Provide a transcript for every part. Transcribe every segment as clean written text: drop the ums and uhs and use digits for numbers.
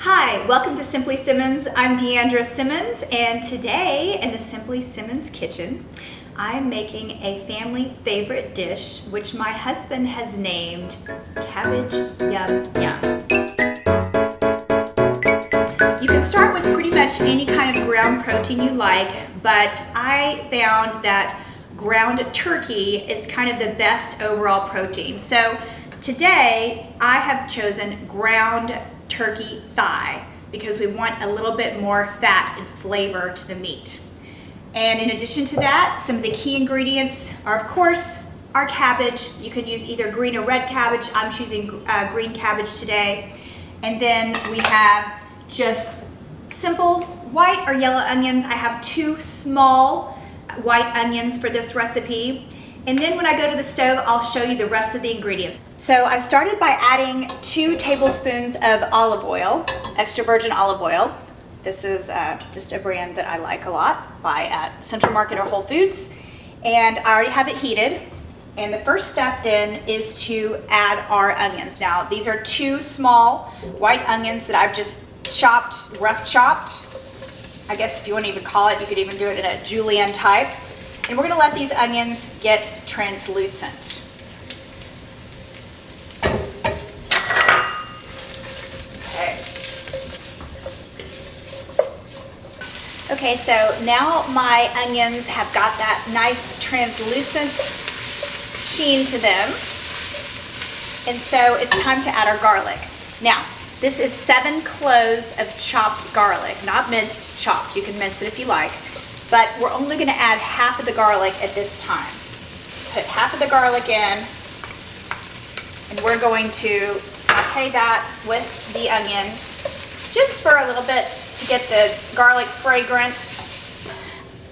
Hi, welcome to Simply Simmons. I'm Deandra Simmons, and today in the Simply Simmons kitchen, I'm making a family favorite dish, which my husband has named Cabbage Yum Yum. You can start with pretty much any kind of ground protein you like, but I found that ground turkey is kind of the best overall protein. So today I have chosen ground turkey thigh because we want a little bit more fat and flavor to the meat. And in addition to that, some of the key ingredients are, of course, our cabbage. You can use either green or red cabbage. I'm choosing green cabbage today. And then we have just simple white or yellow onions. I have 2 small white onions for this recipe. And then when I go to the stove, I'll show you the rest of the ingredients. So I started by adding 2 tablespoons of olive oil, extra virgin olive oil. This is just a brand that I like a lot, buy at Central Market or Whole Foods. And I already have it heated. And the first step then is to add our onions. Now, these are 2 small white onions that I've just chopped, rough chopped. I guess if you want to even call it, you could even do it in a julienne type. And we're going to let these onions get translucent. Okay, so now my onions have got that nice translucent sheen to them. And so it's time to add our garlic. Now, this is 7 cloves of chopped garlic, not minced, chopped. You can mince it if you like. But we're only going to add half of the garlic at this time. Put half of the garlic in, and we're going to saute that with the onions just for a little bit to get the garlic fragrance.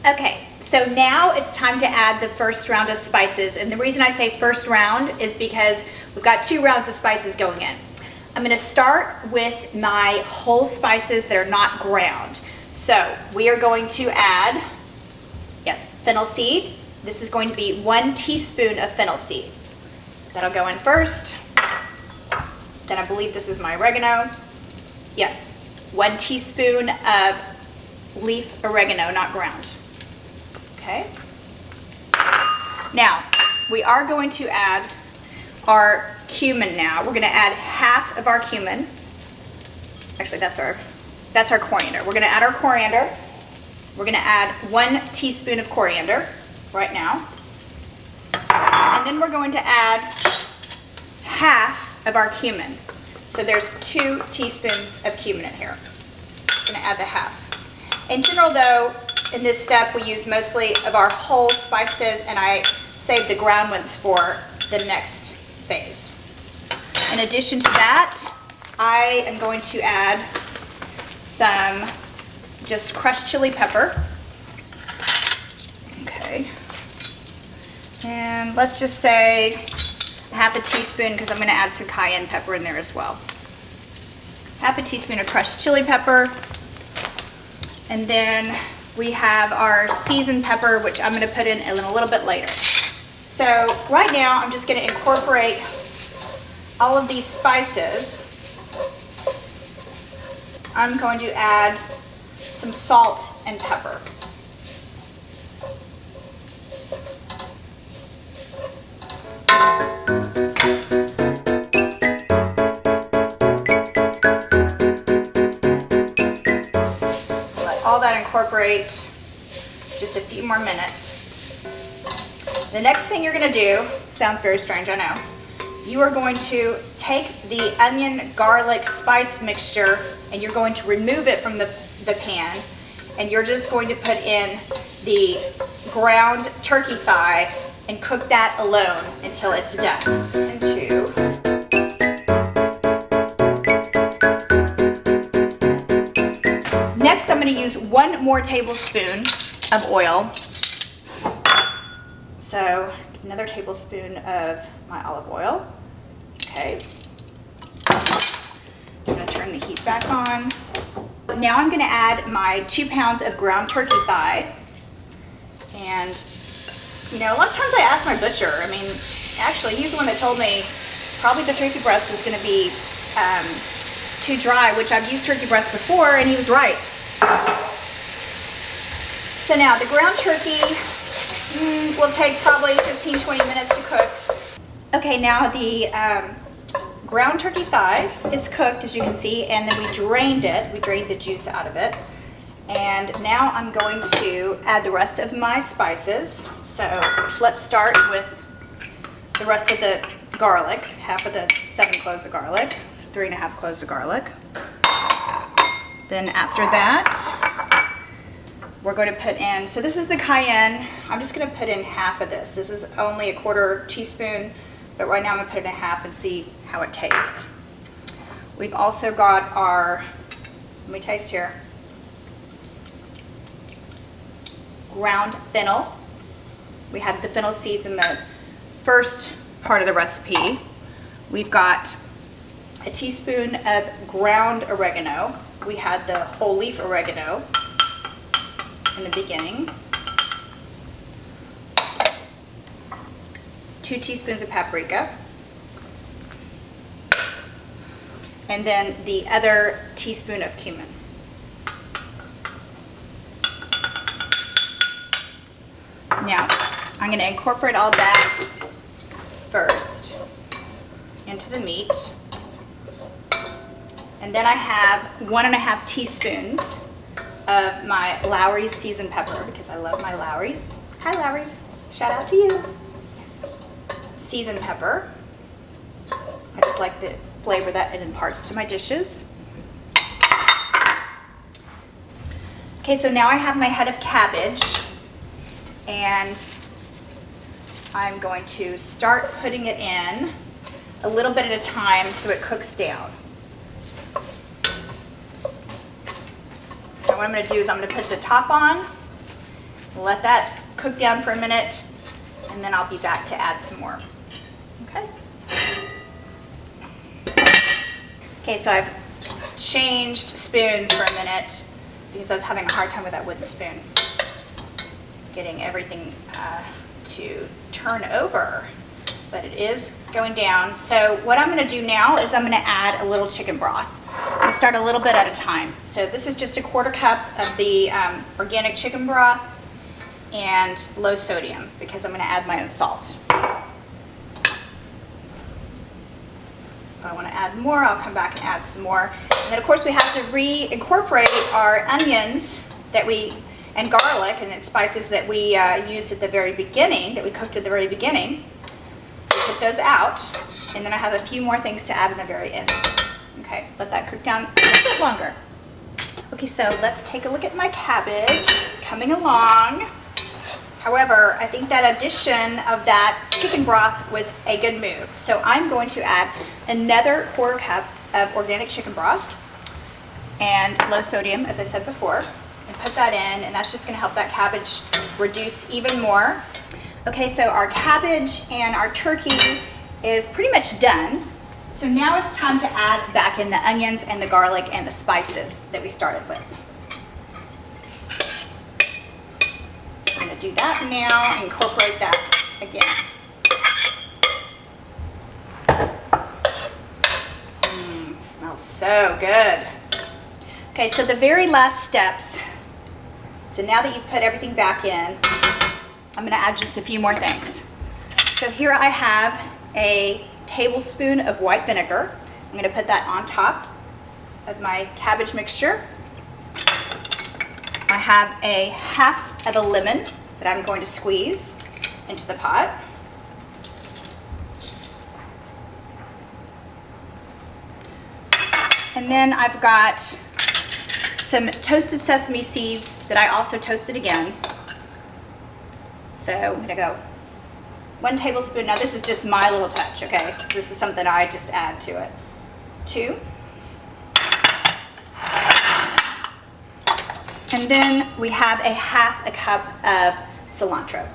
Okay, so now it's time to add the first round of spices. And the reason I say first round is because we've got 2 rounds of spices going in. I'm going to start with my whole spices that are not ground. So we are going to add, fennel seed. This is going to be 1 teaspoon of fennel seed. That'll go in first. Then I believe this is my oregano. Yes, 1 teaspoon of leaf oregano, not ground. Okay. Now, we are going to add our cumin now. We're going to add half of our cumin. Actually, that's our coriander. We're going to add our coriander. We're going to add 1 teaspoon of coriander right now. And then we're going to add half of our cumin. So there's 2 teaspoons of cumin in here. I'm going to add the half. In general though, in this step we use mostly of our whole spices, and I save the ground ones for the next phase. In addition to that, I am going to add some just crushed chili pepper. Okay. And let's just say half a teaspoon, because I'm going to add some cayenne pepper in there as well. Half a teaspoon of crushed chili pepper. And then we have our seasoned pepper, which I'm going to put in a little bit later. So right now I'm just going to incorporate all of these spices. I'm going to add some salt and pepper. Let all that incorporate just a few more minutes. The next thing you're going to do, sounds very strange, I know. You are going to take the onion garlic spice mixture and you're going to remove it from the pan, and you're just going to put in the ground turkey thigh and cook that alone until it's done. And 2. Next I'm going to use 1 more tablespoon of oil. So another tablespoon of my olive oil. Okay. I'm going to turn the heat back on. Now I'm going to add my 2 pounds of ground turkey thigh. And, you know, a lot of times I ask my butcher. I mean, actually, he's the one that told me probably the turkey breast was going to be too dry, which I've used turkey breast before, and he was right. So now the ground turkey will take probably 15-20 minutes to cook. Okay, now the ground turkey thigh is cooked, as you can see, and then we drained it. We drained the juice out of it. And now I'm going to add the rest of my spices. So let's start with the rest of the garlic, half of the 7 cloves of garlic, so 3.5 cloves of garlic. Then after that, we're going to put in, so this is the cayenne. I'm just going to put in half of this. This is only 1/4 teaspoon, but right now I'm going to put it in half and see how it tastes. We've also got our, let me taste here, ground fennel. We had the fennel seeds in the first part of the recipe. We've got a teaspoon of ground oregano. We had the whole leaf oregano in the beginning. 2 teaspoons of paprika. And then the other teaspoon of cumin. Now, I'm going to incorporate all that first into the meat. And then I have 1.5 teaspoons of my Lowry's seasoned pepper, because I love my Lowry's. Hi Lowry's, shout out to you. Seasoned pepper. I just like the flavor that it imparts to my dishes. Okay, so now I have my head of cabbage, and I'm going to start putting it in a little bit at a time so it cooks down. Now what I'm going to do is I'm going to put the top on, let that cook down for a minute, and then I'll be back to add some more. Okay? Okay, so I've changed spoons for a minute because I was having a hard time with that wooden spoon, getting everything to turn over, but it is going down. So what I'm going to do now is I'm going to add a little chicken broth. I'm going to start a little bit at a time. So this is just 1/4 cup of the organic chicken broth and low sodium, because I'm going to add my own salt. If I want to add more, I'll come back and add some more. And then of course we have to reincorporate our onions and garlic and the spices that we used at the very beginning, that we cooked at the very beginning. We took those out, and then I have a few more things to add in the very end. Okay, let that cook down a little bit longer. Okay, so let's take a look at my cabbage. It's coming along. However, I think that addition of that chicken broth was a good move. So I'm going to add another 1/4 cup of organic chicken broth and low sodium, as I said before, and put that in, and that's just going to help that cabbage reduce even more. Okay, so our cabbage and our turkey is pretty much done. So now it's time to add back in the onions and the garlic and the spices that we started with. So I'm going to do that now and incorporate that again. Smells so good. Okay, so the very last steps. So now that you've put everything back in, I'm going to add just a few more things. So here I have a tablespoon of white vinegar. I'm going to put that on top of my cabbage mixture. I have a half of a lemon that I'm going to squeeze into the pot. And then I've got some toasted sesame seeds that I also toasted again. So I'm going to go 1 tablespoon. Now this is just my little touch, okay? This is something I just add to it. 2. And then we have a half a cup of cilantro.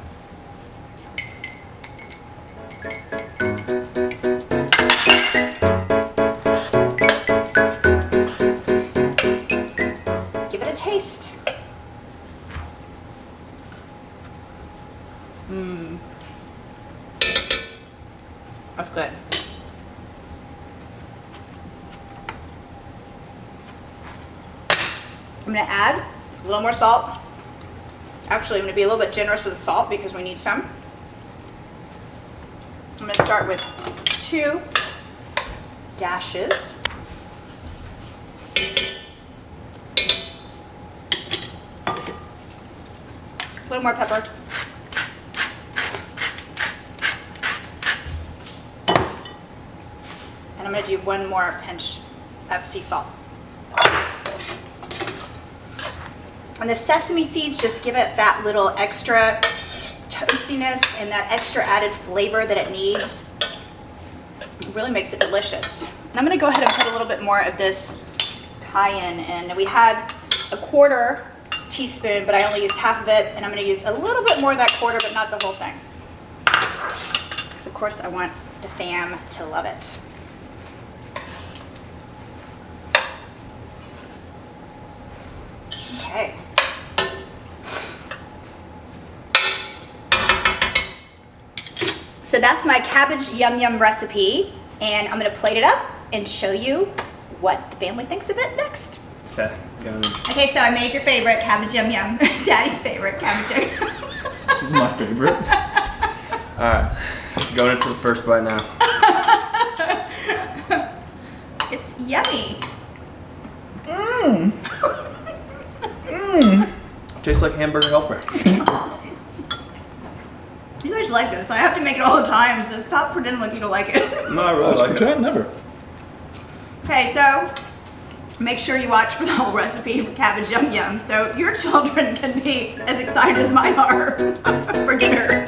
Give it a taste. That's good. I'm gonna add a little more salt. Actually, I'm gonna be a little bit generous with the salt because we need some. I'm gonna start with 2 dashes. A little more pepper. And I'm going to do 1 more pinch of sea salt. And the sesame seeds just give it that little extra toastiness and that extra added flavor that it needs. It really makes it delicious. And I'm going to go ahead and put a little bit more of this cayenne in. We had a 1/4 teaspoon, but I only used half of it, and I'm going to use a little bit more of that 1/4, but not the whole thing. Because of course I want the fam to love it. Okay. So that's my cabbage yum yum recipe, and I'm going to plate it up and show you what the family thinks of it next. Okay, going in. Okay, so I made your favorite cabbage yum yum. Daddy's favorite cabbage yum yum. This is my favorite. Alright, going in for the first bite now. It's yummy. Mmm. Mmm. Tastes like hamburger helper. You guys like this. I have to make it all the time, so stop pretending like you don't like it. No, I really like it. Try it never. Okay, so make sure you watch for the whole recipe for cabbage yum yum so your children can be as excited as mine are for dinner.